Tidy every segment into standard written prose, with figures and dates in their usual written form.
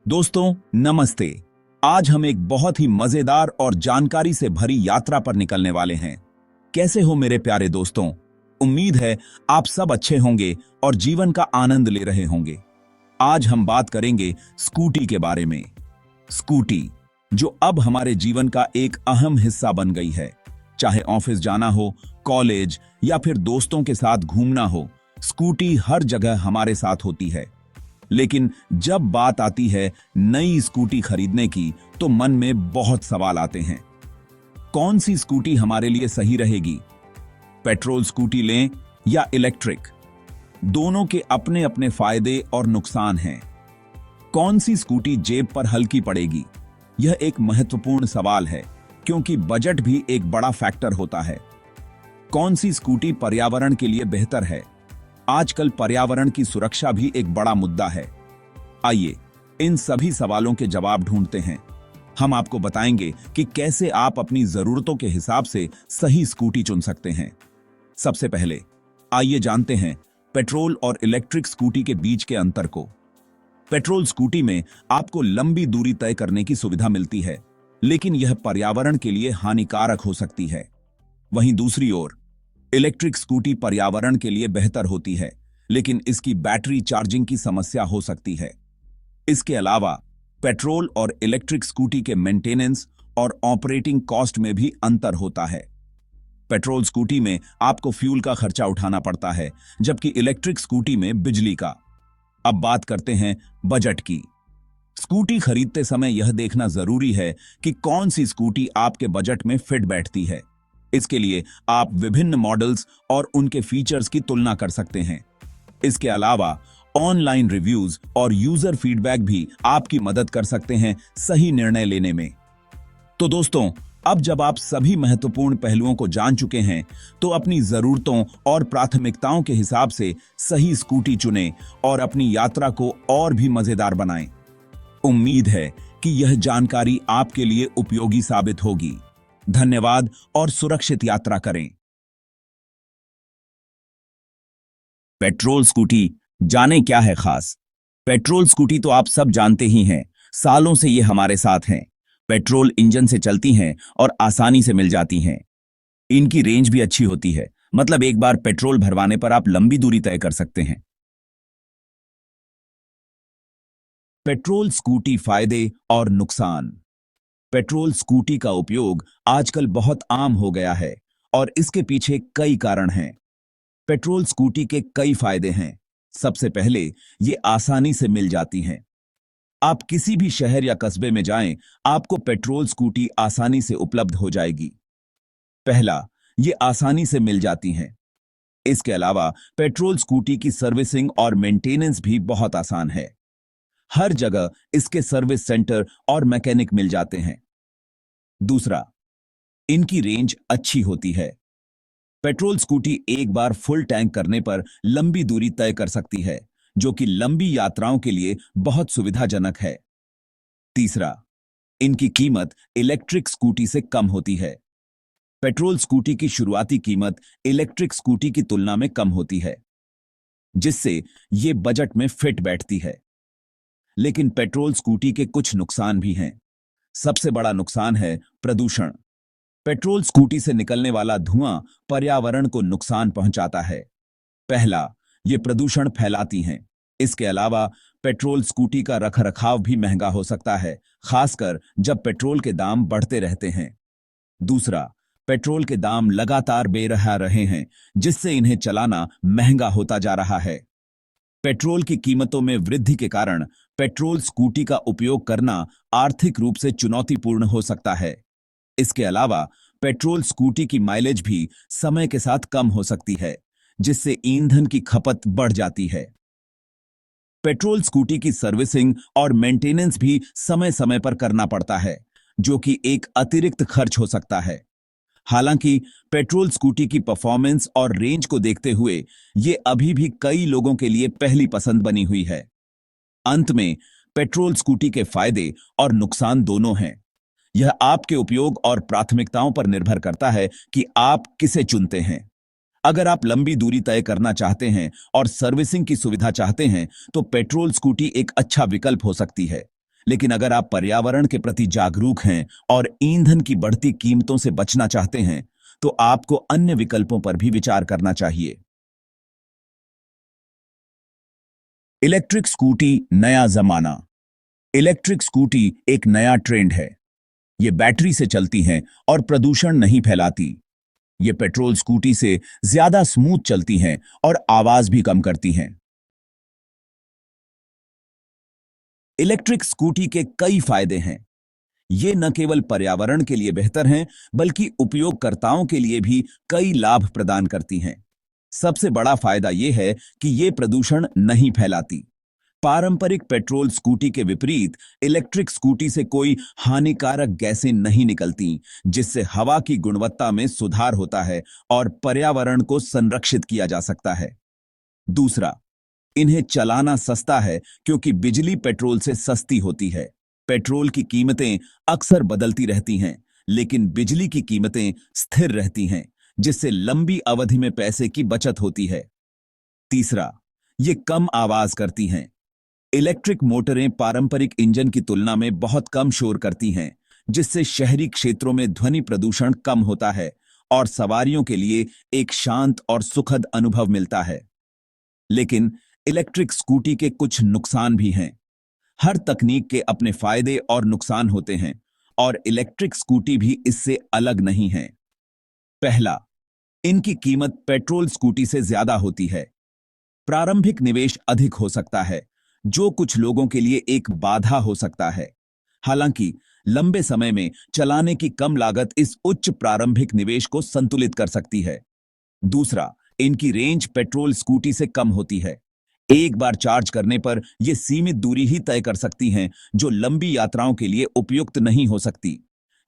दोस्तों नमस्ते। आज हम एक बहुत ही मजेदार और जानकारी से भरी यात्रा पर निकलने वाले हैं। कैसे हो मेरे प्यारे दोस्तों? उम्मीद है आप सब अच्छे होंगे और जीवन का आनंद ले रहे होंगे। आज हम बात करेंगे स्कूटी के बारे में। स्कूटी जो अब हमारे जीवन का एक अहम हिस्सा बन गई है। चाहे ऑफिस जाना हो, कॉलेज या फिर दोस्तों के साथ घूमना हो, स्कूटी हर जगह हमारे साथ होती है। लेकिन जब बात आती है नई स्कूटी खरीदने की, तो मन में बहुत सवाल आते हैं। कौन सी स्कूटी हमारे लिए सही रहेगी? पेट्रोल स्कूटी लें या इलेक्ट्रिक? दोनों के अपने अपने फायदे और नुकसान हैं। कौन सी स्कूटी जेब पर हल्की पड़ेगी? यह एक महत्वपूर्ण सवाल है, क्योंकि बजट भी एक बड़ा फैक्टर होता है। कौन सी स्कूटी पर्यावरण के लिए बेहतर है? आजकल पर्यावरण की सुरक्षा भी एक बड़ा मुद्दा है। आइए इन सभी सवालों के जवाब ढूंढते हैं। हम आपको बताएंगे कि कैसे आप अपनी जरूरतों के हिसाब से सही स्कूटी चुन सकते हैं। सबसे पहले आइए जानते हैं पेट्रोल और इलेक्ट्रिक स्कूटी के बीच के अंतर को। पेट्रोल स्कूटी में आपको लंबी दूरी तय करने की सुविधा मिलती है, लेकिन यह पर्यावरण के लिए हानिकारक हो सकती है। वहीं दूसरी ओर इलेक्ट्रिक स्कूटी पर्यावरण के लिए बेहतर होती है, लेकिन इसकी बैटरी चार्जिंग की समस्या हो सकती है। इसके अलावा पेट्रोल और इलेक्ट्रिक स्कूटी के मेंटेनेंस और ऑपरेटिंग कॉस्ट में भी अंतर होता है। पेट्रोल स्कूटी में आपको फ्यूल का खर्चा उठाना पड़ता है, जबकि इलेक्ट्रिक स्कूटी में बिजली का। अब बात करते हैं बजट की। स्कूटी खरीदते समय यह देखना जरूरी है कि कौन सी स्कूटी आपके बजट में फिट बैठती है। इसके लिए आप विभिन्न मॉडल्स और उनके फीचर्स की तुलना कर सकते हैं। इसके अलावा ऑनलाइन रिव्यूज और यूजर फीडबैक भी आपकी मदद कर सकते हैं सही निर्णय लेने में। तो दोस्तों, अब जब आप सभी महत्वपूर्ण पहलुओं को जान चुके हैं, तो अपनी जरूरतों और प्राथमिकताओं के हिसाब से सही स्कूटी चुनें और अपनी यात्रा को और भी मजेदार बनाएं। उम्मीद है कि यह जानकारी आपके लिए उपयोगी साबित होगी। धन्यवाद और सुरक्षित यात्रा करें। पेट्रोल स्कूटी जाने क्या है खास? पेट्रोल स्कूटी तो आप सब जानते ही हैं, सालों से ये हमारे साथ हैं। पेट्रोल इंजन से चलती हैं और आसानी से मिल जाती हैं। इनकी रेंज भी अच्छी होती है, मतलब एक बार पेट्रोल भरवाने पर आप लंबी दूरी तय कर सकते हैं। पेट्रोल स्कूटी फायदे और नुकसान। पेट्रोल स्कूटी का उपयोग आजकल बहुत आम हो गया है और इसके पीछे कई कारण हैं। पेट्रोल स्कूटी के कई फायदे हैं। सबसे पहले, ये आसानी से मिल जाती हैं। आप किसी भी शहर या कस्बे में जाएं, आपको पेट्रोल स्कूटी आसानी से उपलब्ध हो जाएगी। पहला, ये आसानी से मिल जाती हैं। इसके अलावा पेट्रोल स्कूटी की सर्विसिंग और मेंटेनेंस भी बहुत आसान है। हर जगह इसके सर्विस सेंटर और मैकेनिक मिल जाते हैं। दूसरा, इनकी रेंज अच्छी होती है। पेट्रोल स्कूटी एक बार फुल टैंक करने पर लंबी दूरी तय कर सकती है, जो कि लंबी यात्राओं के लिए बहुत सुविधाजनक है। तीसरा, इनकी कीमत इलेक्ट्रिक स्कूटी से कम होती है। पेट्रोल स्कूटी की शुरुआती कीमत इलेक्ट्रिक स्कूटी की तुलना में कम होती है, जिससे ये बजट में फिट बैठती है। लेकिन पेट्रोल स्कूटी के कुछ नुकसान भी हैं। सबसे बड़ा नुकसान है प्रदूषण। पेट्रोल स्कूटी से निकलने वाला धुआं पर्यावरण को नुकसान पहुंचाता है। पहला, ये प्रदूषण फैलाती हैं। इसके अलावा पेट्रोल स्कूटी का रखरखाव भी महंगा हो सकता है, खासकर जब पेट्रोल के दाम बढ़ते रहते हैं। दूसरा, पेट्रोल के दाम लगातार बेरहा रहे हैं, जिससे इन्हें चलाना महंगा होता जा रहा है। पेट्रोल की कीमतों में वृद्धि के कारण पेट्रोल स्कूटी का उपयोग करना आर्थिक रूप से चुनौतीपूर्ण हो सकता है। इसके अलावा पेट्रोल स्कूटी की माइलेज भी समय के साथ कम हो सकती है, जिससे ईंधन की खपत बढ़ जाती है। पेट्रोल स्कूटी की सर्विसिंग और मेंटेनेंस भी समय समय पर करना पड़ता है, जो कि एक अतिरिक्त खर्च हो सकता है। हालांकि पेट्रोल स्कूटी की परफॉर्मेंस और रेंज को देखते हुए ये अभी भी कई लोगों के लिए पहली पसंद बनी हुई है। अंत में पेट्रोल स्कूटी के फायदे और नुकसान दोनों हैं। यह आपके उपयोग और प्राथमिकताओं पर निर्भर करता है कि आप किसे चुनते हैं। अगर आप लंबी दूरी तय करना चाहते हैं और सर्विसिंग की सुविधा चाहते हैं, तो पेट्रोल स्कूटी एक अच्छा विकल्प हो सकती है। लेकिन अगर आप पर्यावरण के प्रति जागरूक हैं और ईंधन की बढ़ती कीमतों से बचना चाहते हैं, तो आपको अन्य विकल्पों पर भी विचार करना चाहिए। इलेक्ट्रिक स्कूटी नया जमाना। इलेक्ट्रिक स्कूटी एक नया ट्रेंड है। ये बैटरी से चलती हैं और प्रदूषण नहीं फैलाती। ये पेट्रोल स्कूटी से ज्यादा स्मूथ चलती हैं और आवाज भी कम करती हैं। इलेक्ट्रिक स्कूटी के कई फायदे हैं। ये न केवल पर्यावरण के लिए बेहतर हैं, बल्कि उपयोगकर्ताओं के लिए भी कई लाभ प्रदान करती हैं। सबसे बड़ा फायदा यह है कि ये प्रदूषण नहीं फैलाती। पारंपरिक पेट्रोल स्कूटी के विपरीत इलेक्ट्रिक स्कूटी से कोई हानिकारक गैसें नहीं निकलती, जिससे हवा की गुणवत्ता में सुधार होता है और पर्यावरण को संरक्षित किया जा सकता है। दूसरा, इन्हें चलाना सस्ता है क्योंकि बिजली पेट्रोल से सस्ती होती है। पेट्रोल की कीमतें अक्सर बदलती रहती हैं, लेकिन बिजली की कीमतें स्थिर रहती हैं, जिससे लंबी अवधि में पैसे की बचत होती है। तीसरा, ये कम आवाज करती हैं। इलेक्ट्रिक मोटरें पारंपरिक इंजन की तुलना में बहुत कम शोर करती हैं, जिससे शहरी क्षेत्रों में ध्वनि प्रदूषण कम होता है और सवारियों के लिए एक शांत और सुखद अनुभव मिलता है। लेकिन इलेक्ट्रिक स्कूटी के कुछ नुकसान भी हैं। हर तकनीक के अपने फायदे और नुकसान होते हैं, और इलेक्ट्रिक स्कूटी भी इससे अलग नहीं है। पहला, इनकी कीमत पेट्रोल स्कूटी से ज्यादा होती है। प्रारंभिक निवेश अधिक हो सकता है, जो कुछ लोगों के लिए एक बाधा हो सकता है। हालांकि लंबे समय में चलाने की कम लागत इस उच्च प्रारंभिक निवेश को संतुलित कर सकती है। दूसरा, इनकी रेंज पेट्रोल स्कूटी से कम होती है। एक बार चार्ज करने पर यह सीमित दूरी ही तय कर सकती हैं, जो लंबी यात्राओं के लिए उपयुक्त नहीं हो सकती।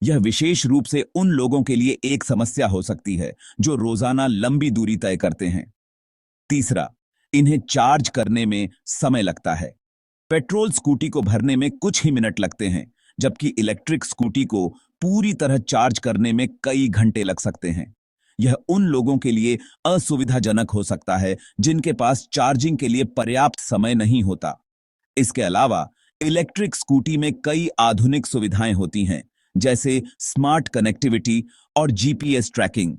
यह विशेष रूप से उन लोगों के लिए एक समस्या हो सकती है जो रोजाना लंबी दूरी तय करते हैं। तीसरा, इन्हें चार्ज करने में समय लगता है। पेट्रोल स्कूटी को भरने में कुछ ही मिनट लगते हैं, जबकि इलेक्ट्रिक स्कूटी को पूरी तरह चार्ज करने में कई घंटे लग सकते हैं। यह उन लोगों के लिए असुविधाजनक हो सकता है जिनके पास चार्जिंग के लिए पर्याप्त समय नहीं होता। इसके अलावा इलेक्ट्रिक स्कूटी में कई आधुनिक सुविधाएं होती हैं, जैसे स्मार्ट कनेक्टिविटी और जीपीएस ट्रैकिंग,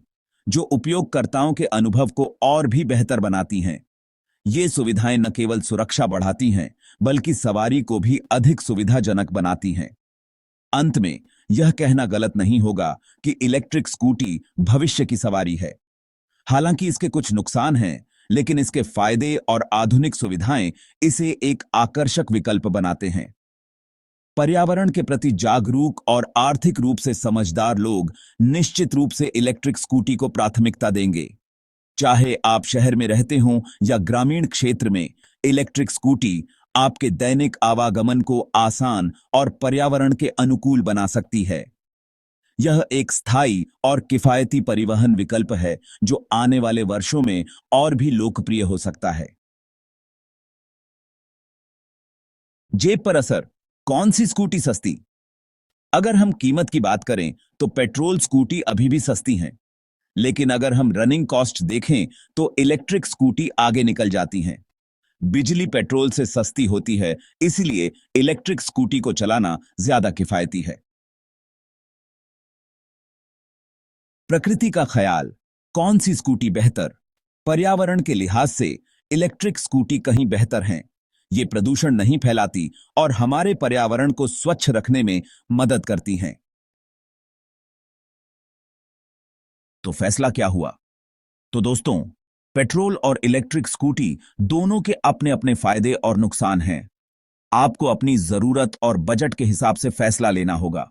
जो उपयोगकर्ताओं के अनुभव को और भी बेहतर बनाती हैं। ये सुविधाएं न केवल सुरक्षा बढ़ाती हैं, बल्कि सवारी को भी अधिक सुविधाजनक बनाती हैं। अंत में यह कहना गलत नहीं होगा कि इलेक्ट्रिक स्कूटी भविष्य की सवारी है। हालांकि इसके कुछ नुकसान हैं, लेकिन इसके फायदे और आधुनिक सुविधाएं इसे एक आकर्षक विकल्प बनाते हैं। पर्यावरण के प्रति जागरूक और आर्थिक रूप से समझदार लोग निश्चित रूप से इलेक्ट्रिक स्कूटी को प्राथमिकता देंगे। चाहे आप शहर में रहते हों या ग्रामीण क्षेत्र में, इलेक्ट्रिक स्कूटी आपके दैनिक आवागमन को आसान और पर्यावरण के अनुकूल बना सकती है। यह एक स्थायी और किफायती परिवहन विकल्प है जो आने वाले वर्षों में और भी लोकप्रिय हो सकता है। जेब पर असर। कौन सी स्कूटी सस्ती? अगर हम कीमत की बात करें तो पेट्रोल स्कूटी अभी भी सस्ती हैं, लेकिन अगर हम रनिंग कॉस्ट देखें तो इलेक्ट्रिक स्कूटी आगे निकल जाती हैं। बिजली पेट्रोल से सस्ती होती है, इसलिए इलेक्ट्रिक स्कूटी को चलाना ज्यादा किफायती है। प्रकृति का ख्याल। कौन सी स्कूटी बेहतर? पर्यावरण के लिहाज से इलेक्ट्रिक स्कूटी कहीं बेहतर हैं। ये प्रदूषण नहीं फैलाती और हमारे पर्यावरण को स्वच्छ रखने में मदद करती हैं। तो फैसला क्या हुआ? तो दोस्तों, पेट्रोल और इलेक्ट्रिक स्कूटी दोनों के अपने अपने फायदे और नुकसान हैं। आपको अपनी जरूरत और बजट के हिसाब से फैसला लेना होगा।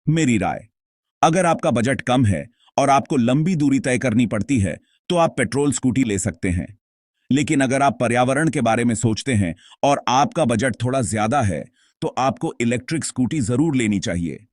मेरी राय, अगर आपका बजट कम है और आपको लंबी दूरी तय करनी पड़ती है, तो आप पेट्रोल स्कूटी ले सकते हैं। लेकिन अगर आप पर्यावरण के बारे में सोचते हैं और आपका बजट थोड़ा ज्यादा है, तो आपको इलेक्ट्रिक स्कूटी जरूर लेनी चाहिए।